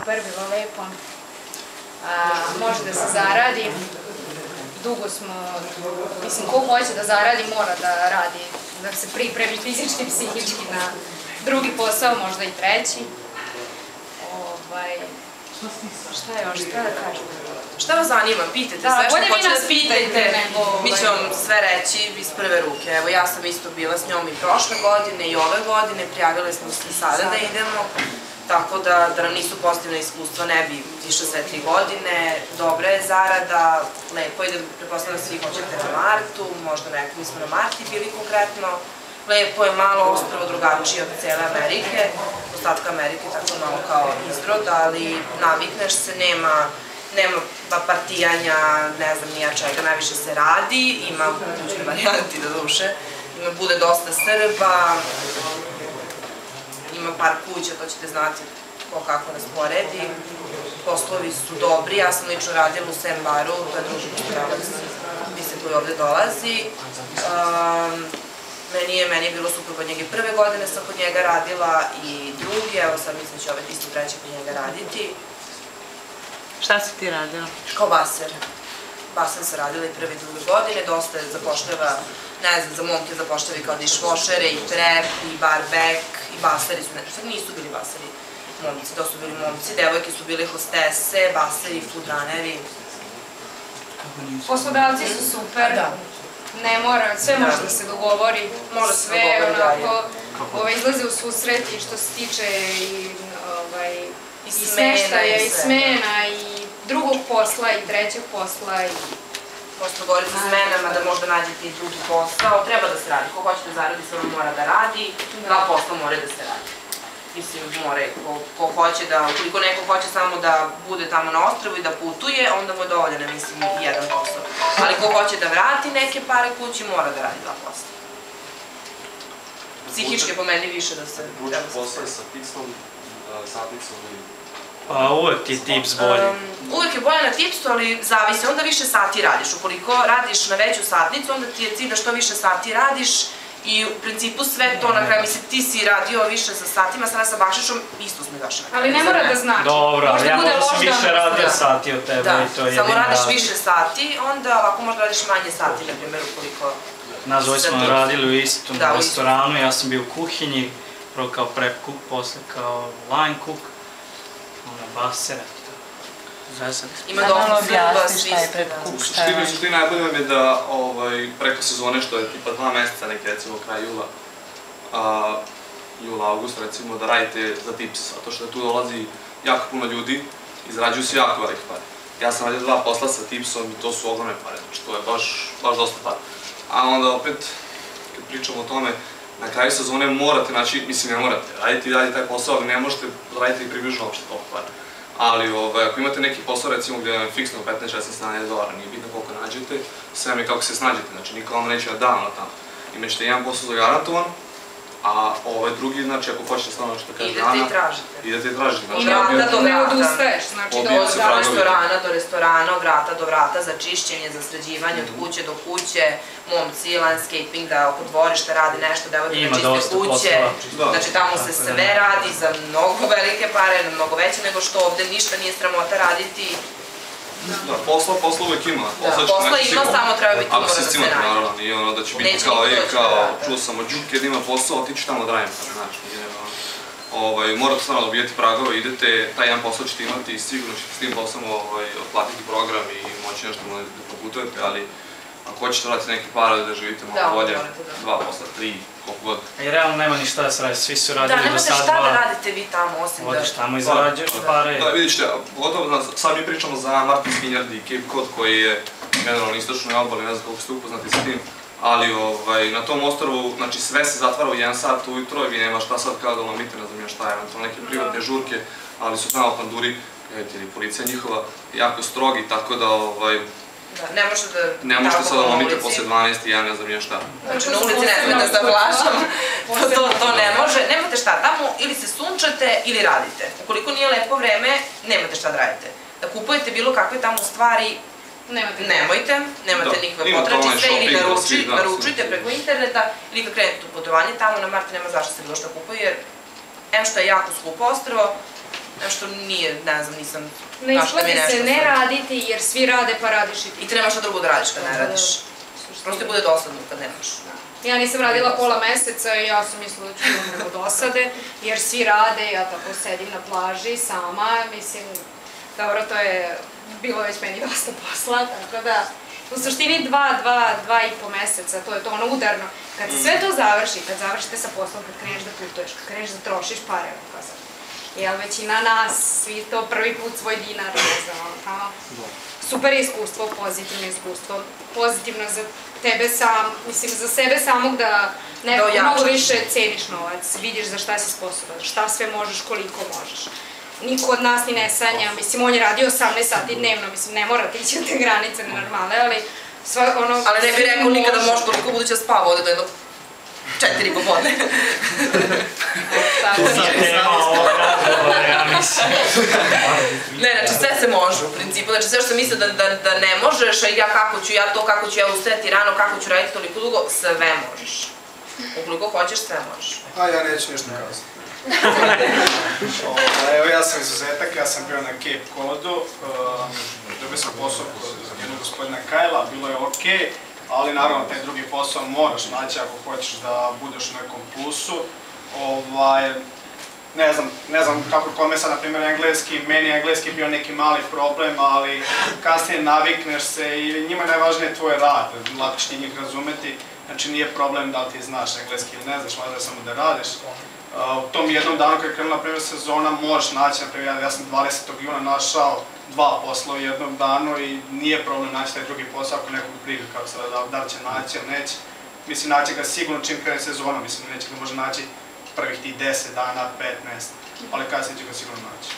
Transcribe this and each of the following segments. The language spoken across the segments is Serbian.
super, bilo lepo. Može da se zaradi. Dugo smo, mislim, ko hoće da zaradi mora da radi, da se pripremi fizički, psihički na drugi posao, možda i treći. Šta je još, šta da kažem? Šta vas zanima? Pitajte sve što hoćete da pitajte. Mi ćemo vam sve reći iz prve ruke. Evo, ja sam isto bila s njom i prošle godine i ove godine. Prijavile smo se sada da idemo. Tako da nam nisu pozitivne iskustva, ne bi išle sve 3 godine. Dobra je zarada, lepo je da prepostavljam svi hoćete na Martu, možda neko, mi smo na Marti bili konkretno. Lepo je, malo ostrvo drugačije od cele Amerike, ostatka Amerike tako malo kao izrod, ali navikneš se, nema partijanja, ne znam nija čega, najviše se radi, ima kućne varijanti do duše, bude dosta Srba, ima par kuća, to ćete znati ko kako nas poredi, poslovi su dobri, ja sam lično radila u Sam Baru, to je drugi poslodavac, mislim koji ovde dolazi. Meni je bilo super kod njega i prve godine sam kod njega radila i drugi, evo sad mislim da će ove isto treće kod njega raditi. Šta si ti radila? Kao baser. Baser sam radila i prve i druge godine, dosta je zapošljava, ne znam, za momke zapošljava i kao dišvošere, i prep, i barbek, i baseri su nešto. Sad nisu bili baseri momci, to su bili momci, devojke su bili hostese, baseri, foodrunneri. Poslodavci su super. Ne mora, sve može da se dogovori, sve onako izlaze u susret i što se tiče i smeštaja, i smena, i drugog posla, i trećeg posla. Možete govoriti sa smenama da možda nađete i drugi posao, treba da se radi, ko hoće da zaradi samo mora da radi, 2 posla mora da se radi. Mislim, more, ko hoće da, ukoliko neko hoće samo da bude tamo na ostrvu i da putuje, onda mu je dovoljeno, mislim, jedan posao. Ali ko hoće da vrati neke pare kući, mora da radi 2 posla. Psihički po meni više da se... Ručak posao je sa tipsom, satnicom i... Pa uvek ti je tips bolji. Uvek je bolje na tipsu, ali zavisi, onda više sati radiš. Ukoliko radiš na veću satnicu, onda ti je cilj da što više sati radiš. I u principu sve to na kraju, mislim, ti si radio više sa satima, sada sa bakšišom, isto smo došli na kraju. Ali ne mora da znači. Dobro, ja možda sam više radio sati od tebe i to je jedina... Samo radiš više sati, onda ovako možda radiš manje sati, na primjer, ukoliko... Nas dvoje smo radili u istom restoranu, ja sam bio u kuhinji, prvo kao prep cook, posle kao line cook, onda basera. Ima dosta Srba, svi ste. Suština najbolje vam je da preko sezone, što je tipa 2 meseca, neki recimo kraj jula, augusta recimo, da radite za tips, zato što tu dolazi jako puno ljudi i zarađuju se jako velike pare. Ja sam radio 2 posla sa tipsom i to su ogromne pare, znači to je baš dosta pare. A onda opet, kad pričamo o tome, na kraju sezone morate, znači, mislim ne morate, radite taj posao, ali ne možete raditi i približno uopšte toliko pare. Ali ako imate neki posao, recimo, gdje je fiksno 15-16 dolara, nije bitno koliko nađete, sve mi kako se snađete, znači niko vam neće da ono tamo. Imaćete jedan posao zagarantovan, a drugi, znači, ako hoćete stvarno što kaže Ana, idete i tražite. Idete i tražite. I ne odustaješ, znači od restorana do restorana, od vrata do vrata, za čišćenje, za sređivanje, od kuće do kuće, momci, landscaping, da oko dvorišta radi nešto, devojke da čiste kuće. Znači, tamo se sve radi za mnogo velike pare, mnogo veće nego što ovde ništa nije sramota raditi. Da, posla uvek ima. Posla ima, samo treba biti mora da se nađe. Naravno, nije ono da će biti kao, čuo sam od Đuke da ima posao, otići tamo da radim pare, znači, morate stvarno dobijeti pragove, idete, taj jedan posao ćete imati i sigurno ćete s tim poslom otplatiti program i moći nešto da proputujete, ali ako hoćete vratiti neke pare da živite malo bolje, 2 posla, 3, koliko god. I realno nema ni šta da se radi, svi su radili do sad 2. Da, nemate šta da radite vi tamo, osim da... Odiš tamo i zarađuješ pare. Da, vidit ćete, pogotovo sad mi pričamo za Martins Vineyard i Cape Cod koji je generalno istočnoj obali, ne znam koliko ste upoznati s tim, ali na tom ostrvu, znači sve se zatvara u 1 sat ujutro i vi nema šta sad kao da lomite, ne znam ja šta je, eventualno neke privatne žurke, ali su tamo panduri, ili policija njihova, jako strogi, tako da ne možete sad da lomite posle 12 i ja ne znam ja šta. Znači na ulici ne znam da zavlašam, to ne može, nemate šta, tamo ili se sunčate ili radite. Ukoliko nije lepo vreme, nemate šta da radite. Da kupujete bilo kakve tamo stvari, nemojte, nemate nikakve potrači, sve ili naručujte preko interneta ili kad krenete u putovanje tamo na Marti nema zašto se bilo šta kupuje jer što je jako skupo ostrvo, nešto nije, ne znam, nisam... Ne isplati se ne raditi jer svi rade pa radiš i ti. I ti nemaš šta drugo da radiš kad ne radiš. Prosto ti bude dosadno kad nemaš. Ja nisam radila pola meseca i ja sam mislila da ću umrem od dosade, jer svi rade, ja tako sedim na plaži sama, mislim, dobro, to je bilo već meni dosta posla, tako da, u suštini 2,5 meseca, to je to ono udarno. Kad se sve to završi, kad završite sa poslom, kad kreneš da putuješ, kad kreneš da trošiš pare, kao sad, jel, većina nas, svi to prvi put svoj dinar, ne znam, ono, super iskustvo, pozitivno za tebe sam, mislim, za sebe samog da mnogo više ceniš novac, vidiš za šta si sposoban, šta sve možeš, koliko možeš. Niko od nas ni ne sanja, mislim, on je radio 18 sati dnevno, mislim, ne mora tići od te granice nenormale, ali ono... Ali ne bih rekao nikada može toliko budući da spava ovde do jednog 4 popodne. To nije tema ovog razgovora, ja mislim. Ne, znači sve se može u principu, znači sve što misle da ne možeš, a ja kako ću ja ustati rano, kako ću raditi toliko dugo, sve možeš. Ukoliko hoćeš, sve možeš. A ja neću ništa kazati. Evo, ja sam izuzetak, ja sam bio na Cape Codu, dobio sam posao kod jednog gospodina Kajla, bilo je okej, ali naravno taj drugi posao moraš naći ako hoćeš da budeš u nekom plusu. Ne znam kako kome sad, na primjer, engleski, meni je engleski bio neki mali problem, ali kasnije navikneš se i njima je najvažnije tvoj rad, lakše njih razumeti, znači nije problem da li ti znaš engleski ili ne znaš, važno je samo da radiš. U tom jednom danu kada je krenula, na primjer, sezona, možeš naći, na primjer, ja sam 20. juna našao 2 posla u jednom danu i nije problem naći taj drugi posao ako nekog briga kako se da li će naći ili neće. Mislim, naći ga sigurno čim krene sezona, mislim, neće ga možda naći prvih tih 10 dana, 15, ali kasnije će ga sigurno naći.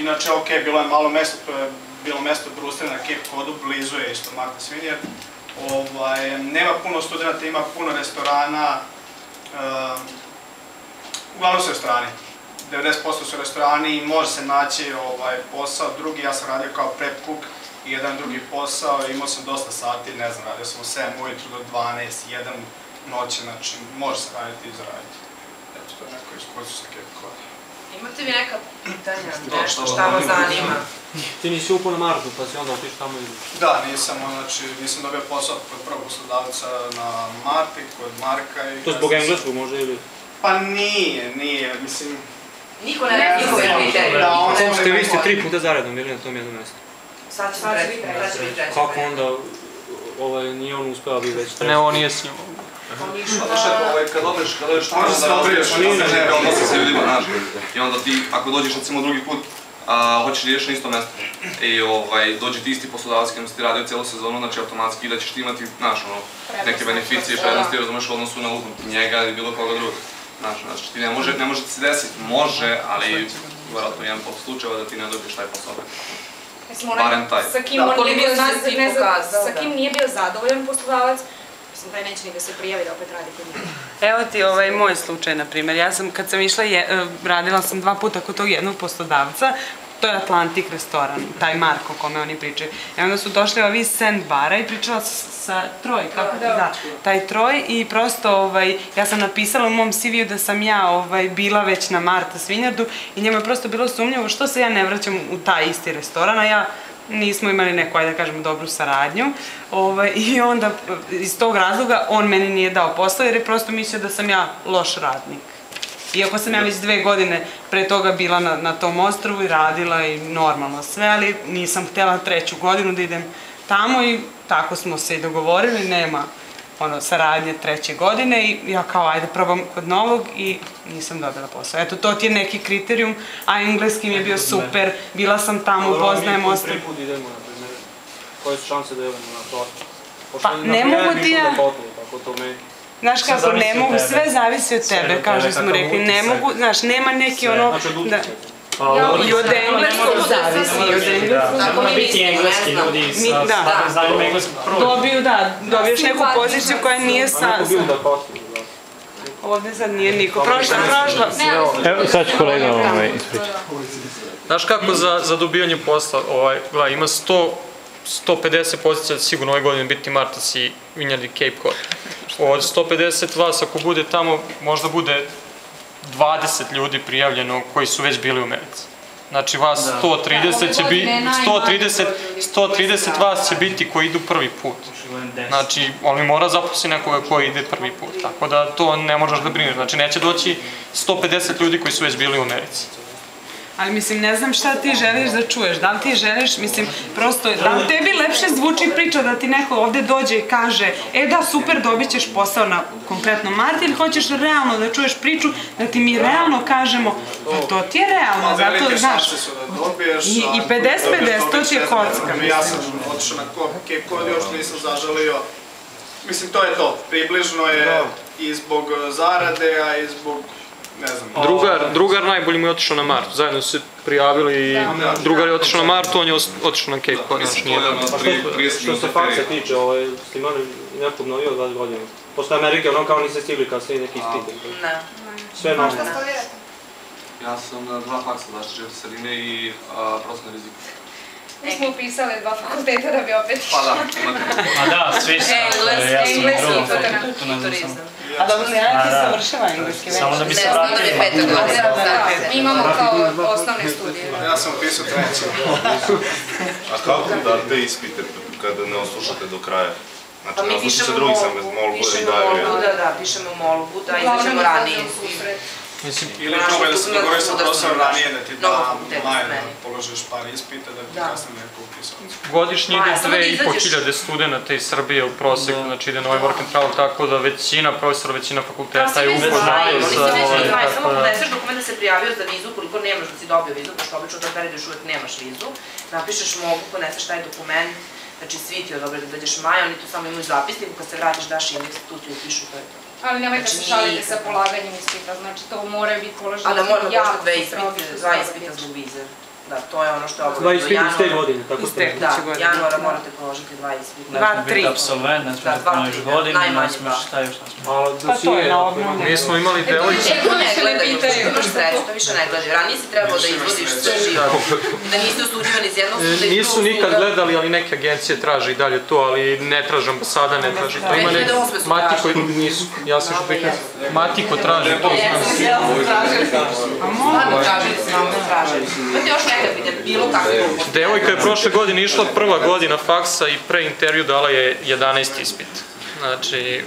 Inače, okej, bilo je malo mesto, to je bilo mesto Brusel na Cape Codu, blizu je isto Martha's Vineyard. Nema puno studenta, ima puno restorana, uglavnom su restorani. 90% su restorani i može se naći posao. Drugi, ja sam radio kao prep cook i jedan drugi posao, imao sam dosta sati, ne znam, radio sam od 7 ujutru do 12, 1 noće, znači može se raditi i zaraditi. Eto, to je neko iskustvo sa Cape Cod. Imate vi neka pitanja, nešto šta vas zanima? Ti nisi upao na Martu, pa si onda otiš tamo i... Da, nisam dobio posao kod prvog poslodavca na Marti, kod Marka i... To zbog engleskog možda ili? Pa nije, mislim... Niko ne radi njihove kriterije. Samo ste vi ste 3 puta zaredom bili na tom jednom mjestu. Sad će biti treći. Kako onda nije on uspeo bi već... Ne, on nije s njom. Kad dobiš tamo da razviješ, ne odnosi sa ljudima, znaš. I onda ti, ako dođeš recimo drugi put, hoćeš da ideš na isto mesto i dođe ti isti poslodavac kada si ti radio cijelu sezonu, znači automatski da ćeš ti imati, znaš, neke beneficije, prednosti, razumeš, u odnosu na uzmati njega ili bilo koga drugog. Znači ti ne može ti se desiti, može, ali vjerojatno 1% slučajeva da ti ne dobiješ taj posao. Barem taj. Sa kim nije bio zadovoljan poslodavac, mislim, taj neće ni da se prijavi da opet radi kod njega. Evo ti moj slučaj, na primjer. Ja sam, kad sam išla, radila sam 2 puta kod tog jednog poslodavca, to je Atlantik restoran, taj Marko o kome oni pričaju. I onda su došli ovi iz Sandbara i pričala sa Troj, kako ti da, taj Troj i prosto ja sam napisala u mom CV-u da sam ja bila već na Martha's Vineyardu i njemu je prosto bilo sumnjivo što se ja ne vraćam u taj isti restoran, a ja nismo imali neku, ajde da kažemo, dobru saradnju i onda iz tog razloga on meni nije dao posao jer je prosto mislio da sam ja loš radnik. Iako sam ja već 2 godine pre toga bila na tom ostrvu i radila i normalno sve, ali nisam htjela 3. godinu da idem tamo i tako smo se i dogovorili, nema saradnje 3. godine i ja kao ajde probam kod novog i nisam dobila posao. Eto, to ti je neki kriterijum, a engleski mi je bio super, bila sam tamo, poznajem ostrvu. Prvi put idemo, na primjer, koje su šanse da idemo na to? Pa ne mogu ti ja... Znaš kako, ne mogu, sve zavisi od tebe, kao što smo rekli, ne mogu, znaš, nema neki ono... I od engleskog zavisi, i od engleskog. Tako mi biti engleski ljudi sa znanjem engleskog prvo. Dobiješ neku poziciju koja nije sa... Ovdje sad nije niko, prošla. Evo sad ću kolega ispričati. Znaš kako za dobijanje posla, ima 150 pozicija sigurno ove godine biti Martha's i Vineyard i Cape Cod. Od 150 vas ako bude tamo možda bude 20 ljudi prijavljeno koji su već bili u Americi. Znači vas 130 će biti, 130 vas će biti koji idu prvi put. Znači, on mora zaposliti nekoga koji ide prvi put, tako da to ne možeš da brineš. Znači, neće doći 150 ljudi koji su već bili u Americi. Ali mislim, ne znam šta ti želiš da čuješ, da li ti želiš, mislim, prosto, da li tebi lepše zvuči priča da ti neko ovde dođe i kaže, e da, super, dobit ćeš posao na konkretno Marti, ili hoćeš realno da čuješ priču, da ti mi realno kažemo, pa to ti je realno, zato, znaš, i 50-50, to ti je kocka. Ja sam otišao na Cape Cod, još nisam zažalio, mislim, to je to, približno je i zbog zarade, a i zbog Drugar najbolji mu je otišao na Martu, zajedno su se prijavili i drugar je otišao na Martu, on je otišao na Cape Cod. Što se faksa tiče, ste imali neko obnovio 20 godina? Posle Amerike, ono kao niste stigli kasnije neki ispit? Ne. Sve novo. Šta studirate? Ja sam na 2 faksa, zaštite životne sredine i procene rizika. Mi smo upisali 2 fakulteta da bi opet... Pa da, A da, svi sam. Engleski i turizam. A dobro, Lijana ti savršava engleski već? Samo da bi se Ne znam da mi je 5. godina. Mi imamo kao osnovne studije. Ja sam upisao 3. A kako date ispite kada ne oslušate do kraja? Znači, ne oslušate se drugi sam bez molbu i daju. Da, pišemo u molbu, da izađemo ranije. Ili probaj da se dogovori sa profesorom ranije da ti da maja da položiš par ispita da bi kasnije neko upisao. Godišnje ide 2500 studenta iz Srbije u proseku, znači ide na ovaj work and travel, tako da većina profesora, većina fakulteta je upoznaju sa ovaj, samo podneseš dokument da se prijavio za vizu, koliko nemaš da si dobio vizu, pošto obično u tom periodu još uvek nemaš vizu, napišeš mogu, podneseš taj dokument, znači svi ti odobre da dođeš maja, oni tu samo imaju zapisnik, kad se vratiš daš im institut i upišu, to je to. Ali nemojte se šaliti sa polaganjem ispita, znači to mora biti položeno jako strogi. A da moramo strogi. 2 ispita zbog vize. Da, to je ono što je obavezno. 2 ispita iz te godine, tako ste? Da, januara morate položiti 2 ispita. Ne smo biti absolvent, ne smo da ponoviš godine, ne smo šta još ne smo. Pa to je na obnovu. Mi smo imali devojče. Čeko ne gledaju, imaš sreću, to više ne gledaju. Ranije si trebao da izvodiš sve živo, da niste osuđivani iz jednog suda. Nisu nikad gledali, ali neke agencije traže i dalje to, ali ne traže ambasada, ne traži to. Ima neki Matiko, nisu, ja sam što prikaz, Matiko traži to, znam. Stvarno traži. Imate još nekada vidim, bilo kako. Devojka je prošle godine išla prva godina faksa i pre intervju dala je 11 ispit. Znači... Je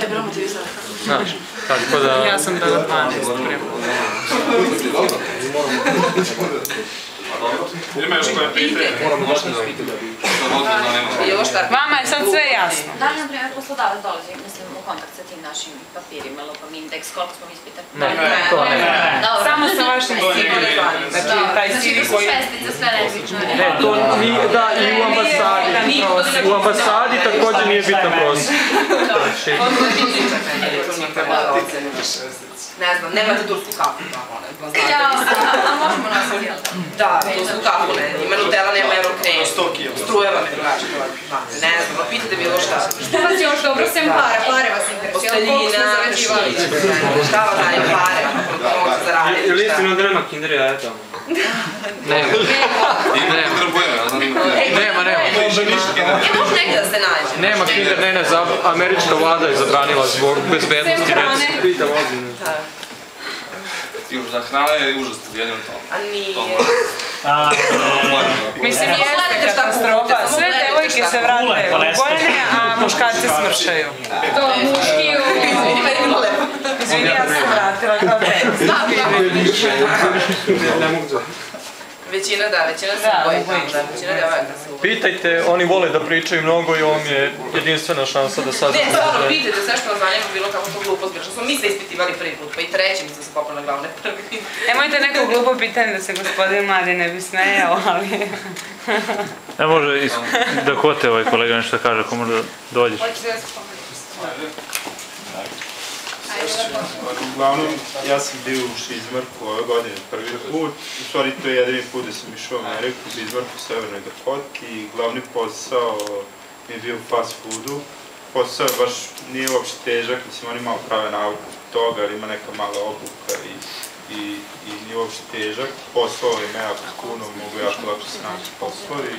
bilo motivisano. Znaš, tako da... Ja sam dala 12 prema. Ima još koje pitanje. Vama je sad sve jasno. Da li, na primjer, poslodavac dolazi, mislim, u kontakt sa tim našim papirima, lupam indeks, koliko smo ispita? Ne. Samo sa vašim CV-om. Znači, taj CV koji... Šestica, sve nebično. Ne, to nije, da, i u ambasadi. U ambasadi također nije bitan prosjek. Ne znam, nemate tursku kafu tamo, ne znam. A možemo nositi, jel da? Da, tursku kafu ne, ima Nutella, nema Eurocreme. Strujeva me drugače, ne znam, pitate bilo šta. Šta vas još dobro sem para? Pare vas interesuje, ali koliko ste zarađivali? Šta vas daje pare, koliko se zaraditi? Ili istino da nema Kinder jaja tamo? Nema. Može negdje da se nađe. Nema Kinder, ne, američka vlada je zabranila zbog bezbednosti djece. Hrana je užasno, jedino to. A nije. Mislim, jeste katastrofa. Sve devojke se vrate ubojene, a muškarci smršaju. To muški Izvini, ja sam vratila kao Većina se uboji tamo, da, većina devojaka se uboji. Pitajte, oni vole da pričaju mnogo i ovo mi je jedinstvena šansa da saznam. Ne, stvarno, pitajte sve što vas zanima bilo kako to glupost, što smo mi sve ispitivali prvi put, pa i treći mi se popao na glavu, ne prvi. Nemojte neko glupo pitanje da se gospodin Mladi ne bi smejao, ali... Ne može da kote ovaj kolega nešto kaže, ako može da dođeš. Uglavnom, ja sam bio u Šizmarku ove godine prvi put. U stvari, to je jedini put da sam išao u Ameriku, u Bizmarku, u Severnoj Dakoti i glavni posao mi je bio u fast foodu. Posao baš nije uopšte težak, mislim, oni malo prave nauku toga, ali ima neka mala obuka i nije uopšte težak. Poslova ima jako puno, mogu jako lako se naći poslovi.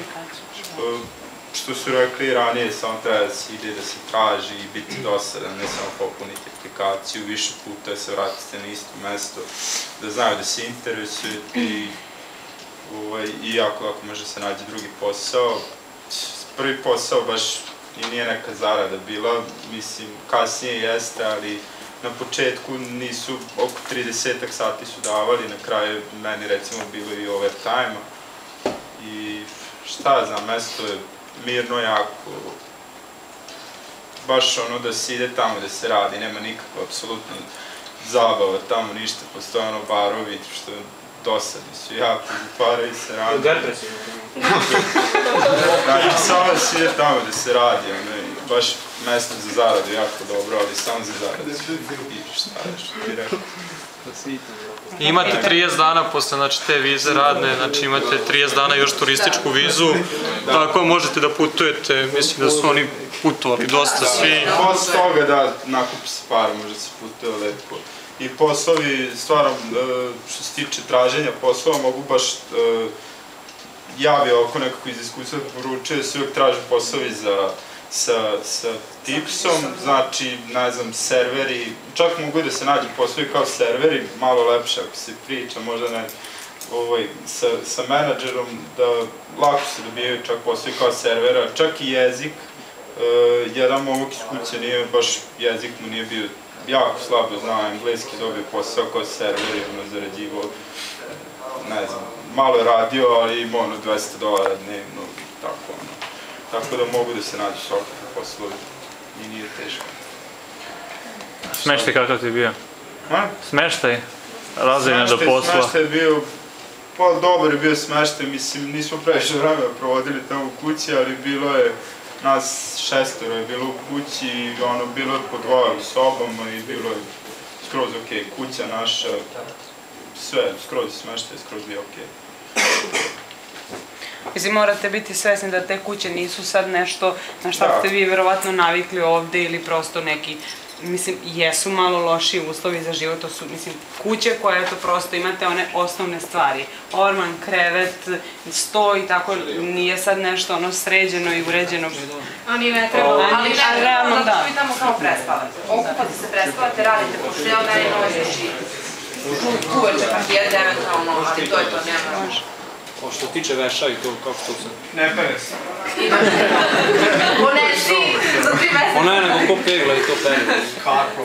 Što su rekli ranije, samo treba da se ide, da se traži i biti dosadan, ne samo popuniti aplikaciju, više puta se vratite na isto mesto, da znaju da se interesujete i i jako lako može se nađe drugi posao. Prvi posao baš i nije neka zarada bila, mislim, kasnije jeste, ali na početku nisu, oko 30-ak sati su davali, na kraju meni recimo bilo i overtime-a. I šta ja znam, mesto je mirno jako, baš ono da se ide tamo da se radi, nema nikakva apsolutno zabava tamo, ništa, postoje ono barovi, što dosadni su jako, zatvaraju se radi. Depresivno. Znači, samo da se ide tamo da se radi, baš mesto za zaradu jako dobro, ali samo za zaradu. I šta je, što ti rekao? Imate 30 dana posle te vize radne, znači imate 30 dana još turističku vizu, tako možete da putujete, mislim da su oni putovali dosta svi. Posle toga da nakupi se para, može se putuje lepo. I poslovi, stvarno, što se tiče traženja poslova, mogu baš javi oko nekako iz iskustva poručuje da se uvijek traže poslovi sa tipsom, znači, ne znam, serveri, čak mogu da se nađe poslovi kao serveri, malo lepše ako se priča, možda ne, sa menadžerom, da lako se dobijaju čak poslovi kao servera, čak i jezik, jedan momak iz kuće nije, baš jezik mu nije bio jako slabo znao engleski, dobio posao kao server i zarađivao, ne znam, malo je radio, ali imao ono $200 dnevno, tako ono. Tako da mogu da se nađu svakakve poslovi i nije teško. Smeštaj kakav ti je bio? Smeštaj? Razredno do posla? Smeštaj je bio, pa dobar je bio smeštaj, mislim, nismo previše vremena provodili tamo u kući, ali bilo je, nas 6 je bilo u kući i ono, bilo je po 2 u sobama i bilo je skroz okej, kuća naša, sve, skroz smeštaj, skroz bio okej. Mislim, morate biti svesni da te kuće nisu sad nešto na šta ste vi verovatno navikli ovde ili prosto neki, mislim, jesu malo lošiji uslovi za život, to su, mislim, kuće koje, eto, prosto imate one osnovne stvari. Orman, krevet, sto i tako, nije sad nešto ono sređeno i uređeno. Ali ne treba, ali realno da. Zato što vi tamo kao prespavate. Okupate se, prespavate, radite po 6 dana i noći, uveče pa jedete eventualno, ali to je to, nema. Što tiče veša i to, kako što se... Ne pere se. Ponesi, za 3 meseca. Ona je nego ko pegla i to pere. Kako?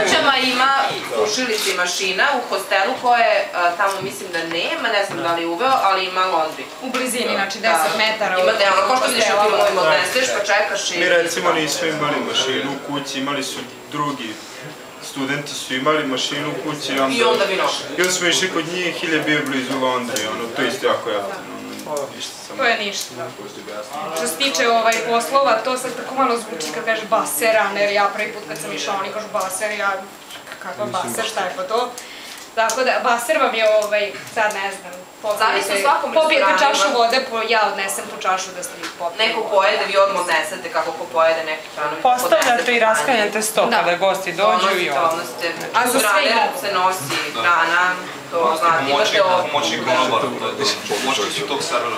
Kućama ima sušilice i mašina u hostelu koje tamo mislim da nema, ne znam da li je uveo, ali ima laundry. U blizini, znači 10 metara od hostela. Ima ono, ko što vidiš u filmovima, odneseš pa čekaš i... Mi recimo nismo imali mašinu u kući, imali su drugi studenti su imali mašinu u kući i onda vi nošli. I onda smo išli kod njih ili je bio blizu Londre, to je isto jako jasno. To je ništa. Što se tiče poslova, to sad tako malo zvuči kad kaže baseran, jer ja prvi put kad sam išla, oni kažu baser, ja kakva baser, šta je pa to? Tako da, baser vam je, sad ne znam, popijete čašu vode, ja odnesem tu čašu da ste vi popijete. Neko pojede, vi odmah odnesete kako ko pojede neku hranu. Postavljate i raskanjate sto kada gosti dođu i ovo. A za sve se nosi hrana, to znate, imate ovo. Pomoćnik konobara, to je pomoćnik tog servera.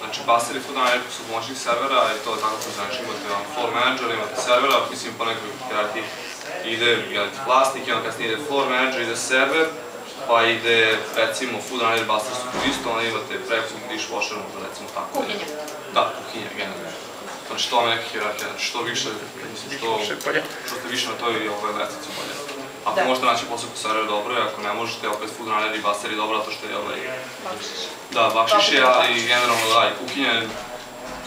Znači, baser i food analytics su pomoćnik servera i to je tako što znači imate floor manager, imate servera, mislim po nekoj hierarhiji ide vlasnik i onda kasnije ide floor manager, ide server, pa ide, recimo, food analytics baser su isto, onda imate preko dishwasher, recimo tako. Kuhinja. Da, kuhinja, generalno. Znači, to je neka hierarhija, znači što više, što ste više na toj lestvici bolje. Ako možete naći posao po serveru dobro, ako ne možete, opet food analytics baser je dobro, zato što je da, bakšiš je, ali generalno da, i kuhinja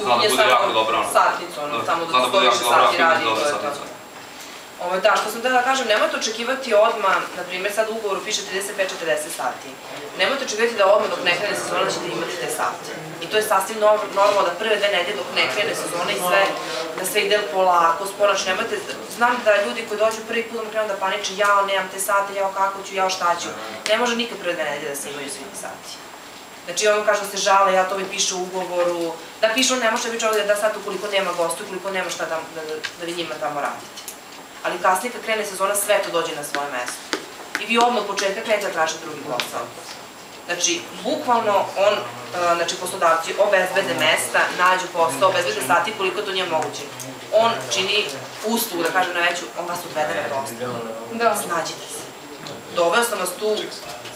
zna da bude jako dobra. Satnicu, tamo da to više sati radi, to je to. Da, što sam da kažem, nemojte očekivati odmah, na primjer sad u ugovoru piše 35-40 sati. Nemojte očekivati da odmah dok ne krene sezona ćete imati te sati. I to je sasvim normalno da prve 2 nedelje dok ne krene sezona i sve, da sve ide polako, sporo, znači nemojte, znam da ljudi koji dođu prvi put krenu da paniče, jao, nemam te sate, jao, kako ću, jao, šta ću. Ne može nikad prve 2 nedelje da se imaju svi sati. Znači, on kaže da se žale, ja to mi piše u ugovoru, da piše on ne može biti ovdje da sad ukoliko nema gostu, ukoliko nema šta da vi njima tamo radite. Ali kasnije kad krene sezona, sve to dođe na svoje mesto. I vi odmah od početka krenete da tražite drugi posao. Znači, bukvalno znači poslodavci obezbede mesta, nađu posao, obezbede sati koliko to nije moguće. On čini uslugu, da kažem na veću, on vas odvede na posao. Snađite se. Doveo sam vas tu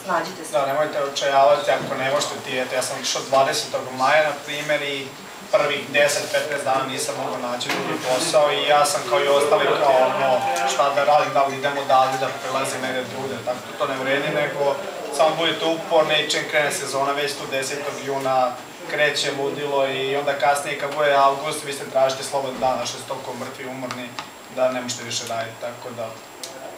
snađite se. Da, nemojte očajavati ako ne možete ti, ja sam išao 20. maja, na primjer, i prvih 10-15 dana nisam mogao naći drugi posao i ja sam kao i ostali kao šta da radim, da li idem odavde, da prelazim negde druge, tako to ne vredi, nego samo budete uporni i čim krene sezona, već tu 10. juna kreće ludilo i onda kasnije kad bude avgust, vi ste tražite slobodan dan, što ste toliko mrtvi, umorni, da ne možete više raditi, tako da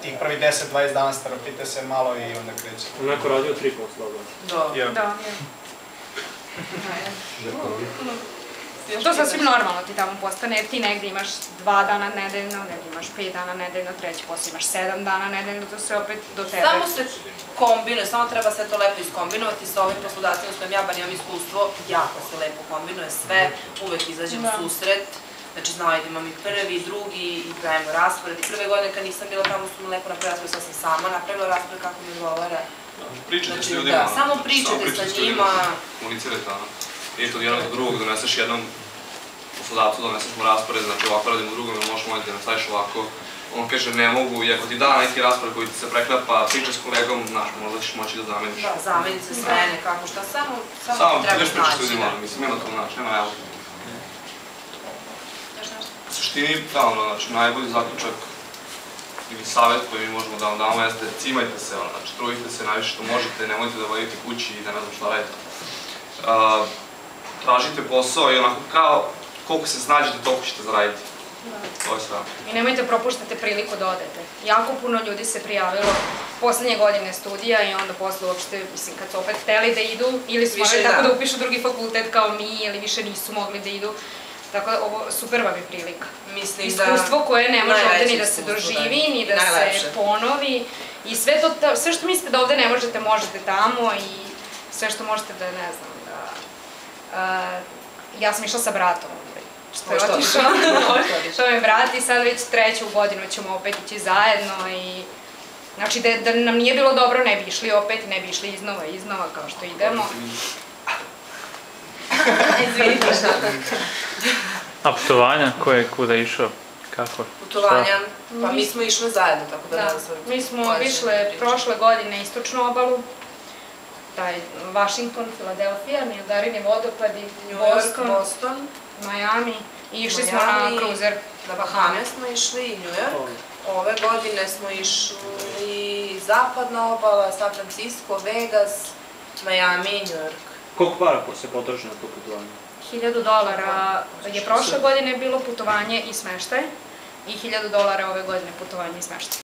tih prvi 10-20 dana strpite se malo i onda kreće. Neko radio 3 posla, da? Da. To je sasvim normalno ti tamo postane, jer ti negdje imaš 2 dana nedeljno, negdje imaš 5 dana nedeljno, treći posao imaš 7 dana nedeljno, to se opet do tebe. Samo se kombinuje, samo treba sve to lepo iskombinovati sa ovim poslodavcima s kojim ja bar imam iskustvo, jako se lepo kombinuje sve, uvek izađem u susret, znači znao da imam i prvi, drugi i pravimo raspored. I prve godine kad nisam bila tamo su mi lepo napravila raspored, sad sam sama napravila raspored kako mi odgovara. Pričajte s ljudima. Samo pričajte sa njima. Komunicirajte, nije to od jednog do drugog, doneseš jednom poslodavcu, doneseš mu raspored, znači ovako radimo u drugom, možeš moliti da nastaviš ovako. On kaže ne mogu, i ako ti da neki raspored koji ti se preklapa, pričaj s kolegom, znaš, možda ćeš moći da zameniš. Da, zameni se sve, nekako šta, samo treba znaći. Samo, pričaj s ljudima, mislim, ima to znaš, nema evo. U suštini, znači, najbolji zaključak ili savjet koji mi možemo da vam damo jeste cimajte se, znači, trudite se najviše što možete, nemojte da vodite kući i da ne znam šta radite. Tražite posao i onako kao koliko se snađete, toliko ćete zaraditi. To je sve. I nemojte propuštate priliku da odete. Jako puno ljudi se prijavilo poslednje godine studija i onda posle uopšte, mislim, kad su opet hteli da idu, ili su morali tako da upišu drugi fakultet kao mi, ili više nisu mogli da idu. Tako da, ovo super vam je prilika. Iskustvo koje ne može ovde ni da se doživi, ni da se ponovi. I sve što mislite da ovde ne možete, možete tamo i sve što možete da, ne znam, ja sam išla sa bratom, što je otišao, što je brat i sad već 3. godinu ćemo opet ići zajedno i znači da nam nije bilo dobro ne bi išli opet, ne bi išli iznova kao što idemo. Izvinite šta. A putovanja, ko je kuda išao, kako? Putovanja, pa mi smo išli zajedno, tako da ne znam. Mi smo išle prošle godine istočnu obalu, taj Washington, Filadelfija, Niagarini vodopadi, Boston, Miami i išli smo na kruzer. Na Bahame smo išli i New York. Ove godine smo išli zapadna obala, San Francisco, Vegas, Miami i New York. Koliko para se potroši na to putovanje? $1000 je prošle godine bilo putovanje i smeštaj i $1000 ove godine putovanje i smeštaj.